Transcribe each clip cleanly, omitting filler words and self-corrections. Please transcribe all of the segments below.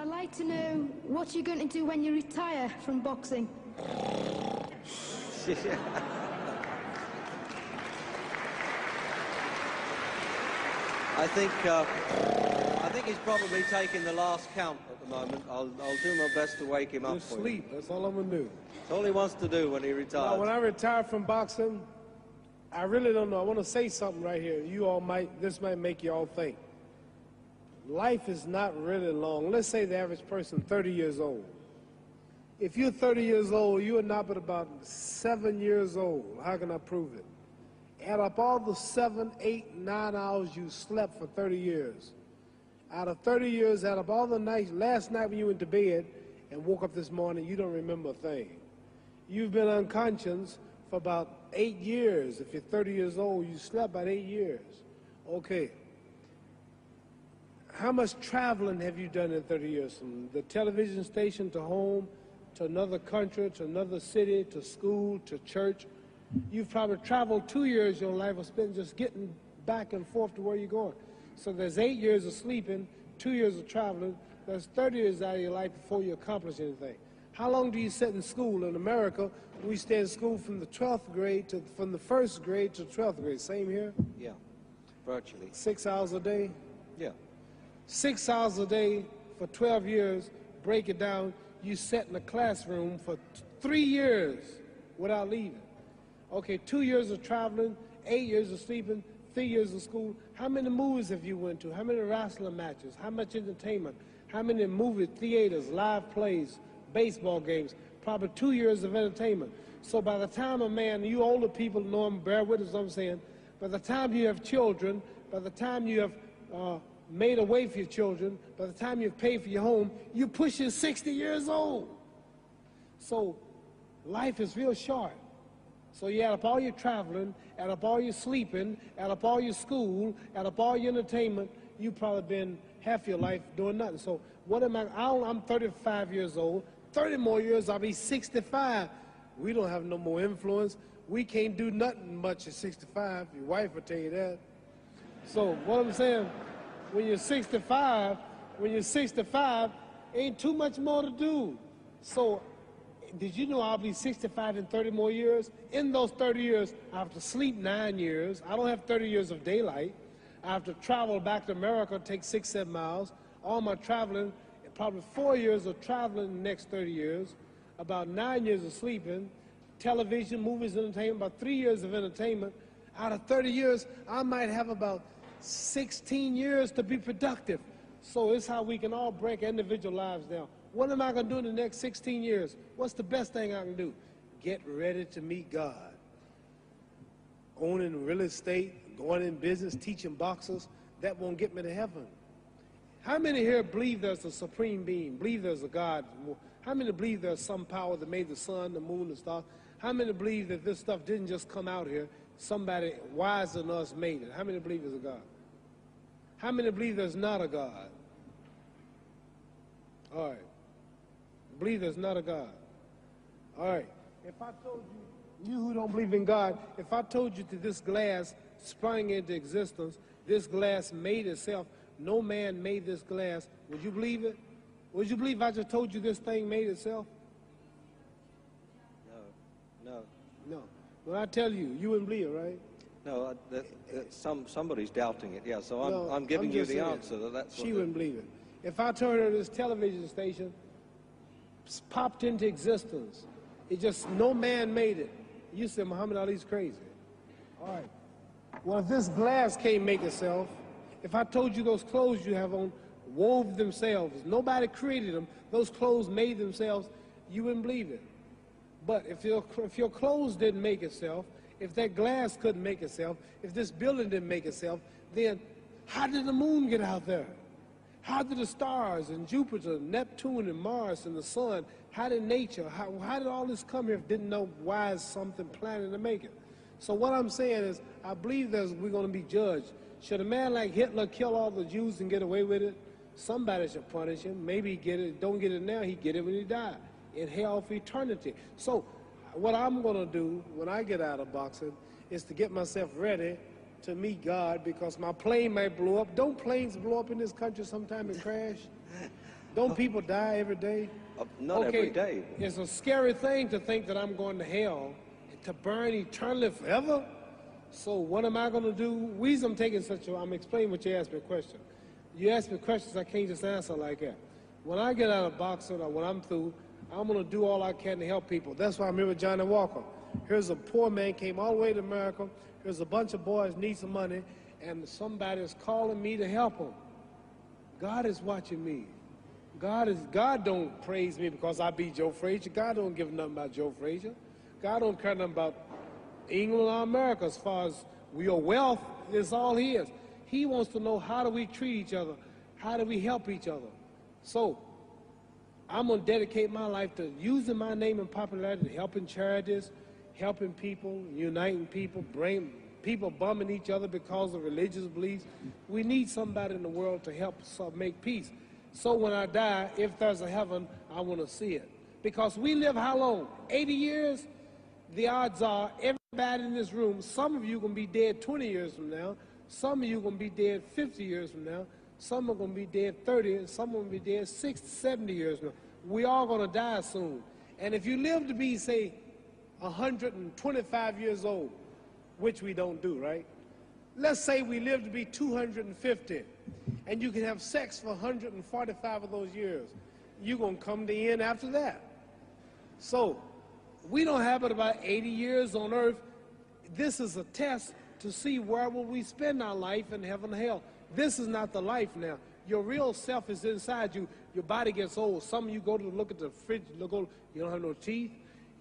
I'd like to know what you're going to do when you retire from boxing. I think he's probably taking the last count at the moment. I'll do my best to wake him up Just for sleep. you. That's all I'm going to do. That's all he wants to do when he retires. Now, when I retire from boxing, I really don't know. I want to say something right here. This might make you all think. Life is not really long. Let's say the average person, 30 years old. If you're 30 years old, you are not but about 7 years old. How can I prove it? Add up all the 7, 8, 9 hours you slept for 30 years. Out of 30 years, add up all the nights, last night when you went to bed and woke up this morning, you don't remember a thing. You've been unconscious for about 8 years. If you're 30 years old, you slept about 8 years. Okay. How much traveling have you done in 30 years? From the television station to home, to another country, to another city, to school, to church. You've probably traveled 2 years your life was spent just getting back and forth to where you're going. So there's 8 years of sleeping, 2 years of traveling. There's 30 years out of your life before you accomplish anything. How long do you sit in school? In America, we stay in school from the 12th grade to, from the 1st grade to 12th grade. Same here? Yeah, virtually. 6 hours a day? Yeah. 6 hours a day for 12 years, break it down, you sat in the classroom for 3 years without leaving. Okay, 2 years of traveling, 8 years of sleeping, 3 years of school. How many movies have you went to? How many wrestling matches? How much entertainment? How many movie theaters, live plays, baseball games? Probably 2 years of entertainment. So by the time a man, you older people know him, bear with us what I'm saying, by the time you have children, by the time you have made a way for your children, by the time you've paid for your home, you're pushing 60 years old. So life is real short. So you add up all your traveling, add up all your sleeping, add up all your school, add up all your entertainment, you've probably been half your life doing nothing. So what am I'm 35 years old, 30 more years I'll be 65. We don't have no more influence. We can't do nothing much at 65. Your wife will tell you that. So what I'm saying, when you're 65, ain't too much more to do. So did you know I'll be 65 in 30 more years? In those 30 years, I have to sleep 9 years. I don't have 30 years of daylight. I have to travel back to America, take 6, 7 miles. All my traveling, probably 4 years of traveling in the next 30 years, about 9 years of sleeping, television, movies, entertainment, about 3 years of entertainment. Out of 30 years, I might have about 16 years to be productive. So it's how we can all break individual lives down. What am I going to do in the next 16 years? What's the best thing I can do? Get ready to meet God. Owning real estate, going in business, teaching boxers, that won't get me to heaven. How many here believe there's a supreme being, believe there's a God? How many believe there's some power that made the sun, the moon, the stars? How many believe that this stuff didn't just come out here? Somebody wiser than us made it. How many believe there's a God? How many believe there's not a God? All right. Believe there's not a God. All right. If I told you, you who don't believe in God, if I told you that this glass sprang into existence, this glass made itself, no man made this glass, would you believe it? Would you believe I just told you this thing made itself? No. No. When I tell you, you wouldn't believe it, right? No, somebody's doubting it, yeah, so I'm giving you the answer. That's she wouldn't believe it. If I told her this television station popped into existence, it just, no man made it, you said Muhammad Ali's crazy. All right. Well, if this glass can't make itself, if I told you those clothes you have on wove themselves, nobody created them, those clothes made themselves, you wouldn't believe it. But if your clothes didn't make itself, if that glass couldn't make itself, if this building didn't make itself, then how did the moon get out there? How did the stars and Jupiter, Neptune and Mars and the sun, how did nature, how did all this come here if didn't know why is something planning to make it? So what I'm saying is, I believe we're going to be judged. Should a man like Hitler kill all the Jews and get away with it? Somebody should punish him. Maybe he get it, don't get it now, he get it when he died, in hell for eternity. So what I'm going to do when I get out of boxing is to get myself ready to meet God, because my plane might blow up. Don't planes blow up in this country sometime and crash? Don't people die every day? Not every day. It's a scary thing to think that I'm going to hell to burn eternally forever. So what am I going to do? The reason I'm taking I'm explaining what you asked me a question. You ask me questions I can't just answer like that. When I get out of boxing or when I'm through, I'm going to do all I can to help people. That's why I'm here with Johnny Walker. Here's a poor man, came all the way to America. Here's a bunch of boys need some money, and somebody is calling me to help them. God is watching me. God don't praise me because I beat Joe Frazier. God don't give nothing about Joe Frazier. God don't care nothing about England or America as far as your wealth is all his. He wants to know, how do we treat each other? How do we help each other? So I'm going to dedicate my life to using my name and popularity, helping charities, helping people, uniting people, bring people bumming each other because of religious beliefs. We need somebody in the world to help us make peace. So when I die, if there's a heaven, I want to see it. Because we live how long? 80 years? The odds are everybody in this room, some of you are going to be dead 20 years from now. Some of you are going to be dead 50 years from now. Some are going to be dead 30, and some are going to be dead 60, 70 years from now. We all going to die soon. And if you live to be, say, 125 years old, which we don't do, right? Let's say we live to be 250, and you can have sex for 145 of those years. You're going to come to the end after that. So we don't have but about 80 years on earth. This is a test to see where will we spend our life in heaven or hell. This is not the life now. Your real self is inside you. Your body gets old. Some of you go to look at the fridge, you don't have no teeth.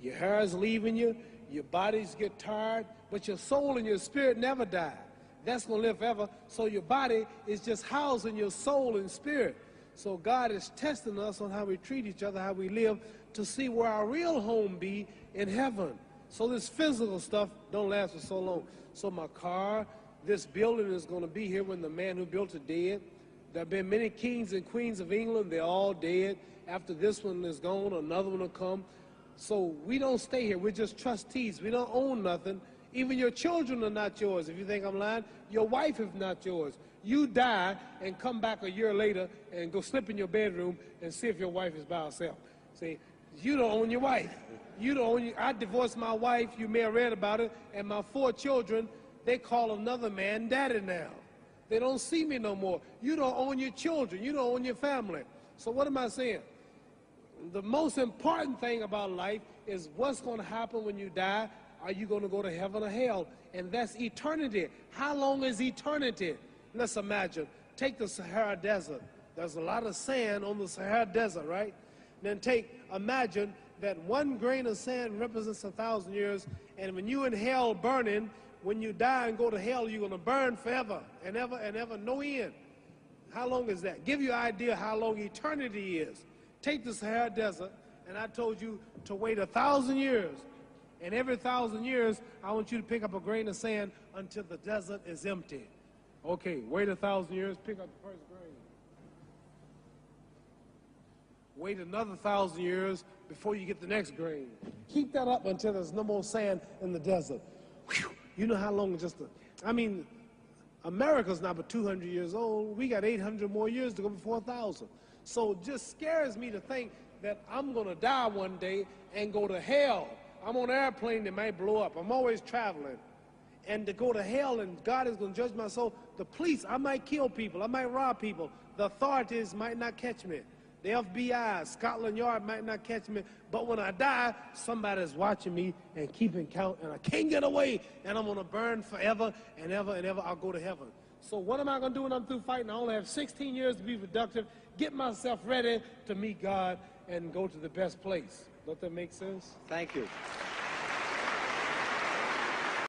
Your hair is leaving you. Your bodies get tired. But your soul and your spirit never die. That's going to live forever. So your body is just housing your soul and spirit. So God is testing us on how we treat each other, how we live, to see where our real home be in heaven. So this physical stuff don't last for so long. So my car, this building is going to be here when the man who built it dead. There have been many kings and queens of England. They're all dead. After this one is gone, another one will come. So we don't stay here. We're just trustees. We don't own nothing. Even your children are not yours. If you think I'm lying, your wife is not yours. You die and come back a year later and go slip in your bedroom and see if your wife is by herself. See, you don't own your wife. You don't own I divorced my wife. You may have read about it. And my 4 children, they call another man daddy now. They don't see me no more. You don't own your children. You don't own your family. So what am I saying? The most important thing about life is what's going to happen when you die. Are you going to go to heaven or hell? And that's eternity. How long is eternity? Let's imagine. Take the Sahara Desert. There's a lot of sand on the Sahara Desert, right? Then imagine that 1 grain of sand represents 1,000 years, and when you're in hell burning, when you die and go to hell, you're going to burn forever and ever, no end. How long is that? Give you an idea how long eternity is. Take the Sahara Desert, and I told you to wait 1,000 years. And every 1,000 years, I want you to pick up a grain of sand until the desert is empty. Okay, wait 1,000 years, pick up the first grain. Wait another 1,000 years before you get the next grain. Keep that up until there's no more sand in the desert. Whew. You know how long America's not but 200 years old. We got 800 more years to go before 1,000. So it just scares me to think that I'm going to die one day and go to hell. I'm on an airplane that might blow up. I'm always traveling. And to go to hell and God is going to judge my soul. The police, I might kill people. I might rob people. The authorities might not catch me. The FBI, Scotland Yard might not catch me. But when I die, somebody's watching me and keeping count. And I can't get away. And I'm going to burn forever and ever and ever. I'll go to heaven. So what am I going to do when I'm through fighting? I only have 16 years to be productive. Get myself ready to meet God and go to the best place. Don't that make sense? Thank you.